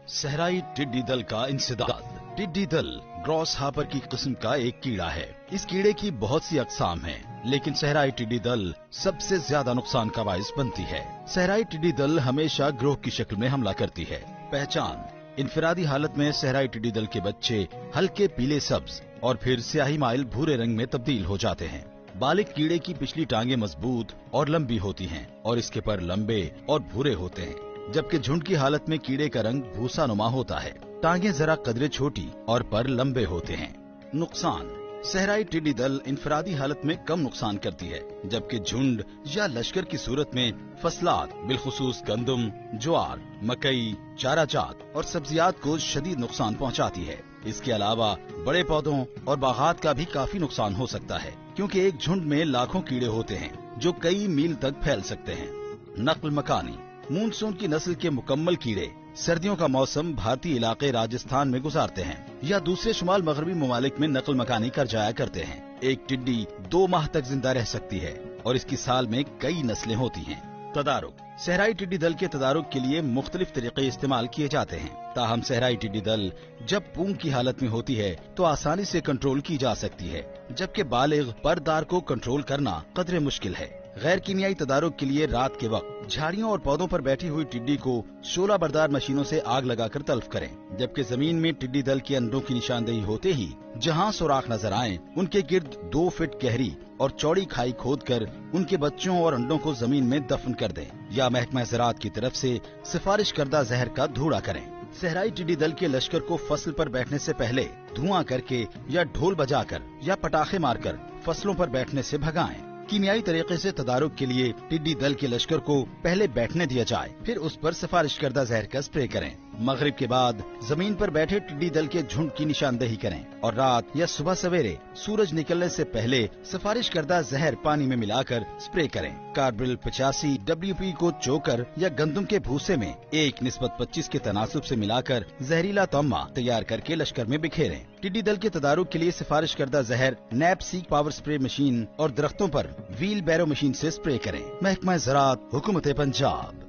सहराई टिड्डी दल का इंसदाद। टिड्डी दल ग्रॉस हापर की किस्म का एक कीड़ा है। इस कीड़े की बहुत सी अकसाम हैं, लेकिन सहराई टिड्डी दल सबसे ज्यादा नुकसान का बाइस बनती है। सहराई टिड्डी दल हमेशा ग्रोह की शक्ल में हमला करती है। पहचान: इनफरादी हालत में सहराई टिड्डी दल के बच्चे हल्के पीले सब्ज और फिर स्याही माइल भूरे रंग में तब्दील हो जाते हैं। बालिग कीड़े की पिछली टांगें मजबूत और लंबी होती हैं और इसके पर लंबे और भूरे होते हैं, जबकि झुंड की हालत में कीड़े का रंग भूसा नुमा होता है। टांगें जरा कदरे छोटी और पर लंबे होते हैं। नुकसान: सहराई टिड्डी दल इनफरादी हालत में कम नुकसान करती है, जबकि झुंड या लश्कर की सूरत में फसलात बिलखुसूस गंदम, ज्वार, मकई, चारा जात और सब्जियात को शदीद नुकसान पहुंचाती है। इसके अलावा बड़े पौधों और बागात का भी काफी नुकसान हो सकता है, क्योंकि एक झुंड में लाखों कीड़े होते हैं जो कई मील तक फैल सकते हैं। नक्ल मकानी: मूनसून की नस्ल के मुकम्मल कीड़े सर्दियों का मौसम भारतीय इलाके राजस्थान में गुजारते हैं या दूसरे शुमाल मगरबी ममालिक में नकल मकानी कर जाया करते हैं। एक टिड्डी 2 माह तक जिंदा रह सकती है और इसकी साल में कई नस्लें होती हैं। तदारुक: सहराई टिड्डी दल के तदारुक के लिए मुख्तलिफ तरीके इस्तेमाल किए जाते हैं, ताहम सहराई टिड्डी दल जब पूंग की हालत में होती है तो आसानी से कंट्रोल की जा सकती है, जबकि बालिग परदार को कंट्रोल करना कदरे मुश्किल है। गैर कीमियाई तदारुक के लिए रात के वक्त झाड़ियों और पौधों पर बैठी हुई टिड्डी को शोला बरदार मशीनों से आग लगाकर तल्फ करें, जबकि जमीन में टिड्डी दल के अंडों की निशानदेही होते ही जहां सुराख नजर आए उनके गिर्द 2 फीट गहरी और चौड़ी खाई खोदकर उनके बच्चों और अंडों को जमीन में दफन कर दें या महकमा ज़राअत की तरफ से सिफारिश करदा जहर का धूड़ा करें। सहराई टिड्डी दल के लश्कर को फसल पर बैठने से पहले धुआं करके या ढोल बजाकर या पटाखे मारकर फसलों पर बैठने से भगाएं। कीमियाई तरीके से तदारुक के लिए टिड्डी दल के लश्कर को पहले बैठने दिया जाए, फिर उस पर सिफारिश करदा जहर का स्प्रे करें। मगरिब के बाद जमीन पर बैठे टिड्डी दल के झुंड की निशानदेही करें और रात या सुबह सवेरे सूरज निकलने से पहले सिफारिश करदा जहर पानी में मिलाकर स्प्रे करें। कार्बिल 85 WP को चोकर या गंदम के भूसे में 1:25 के तनासुब से मिलाकर जहरीला तम्मा तैयार करके लश्कर में बिखेरें। टिड्डी दल के तदारुक के लिए सिफारिश करदा जहर nap seek power spray machine और दरख्तों पर व्हील बैरो मशीन से स्प्रे करें। महकमा ज़राअत, हुकूमत पंजाब।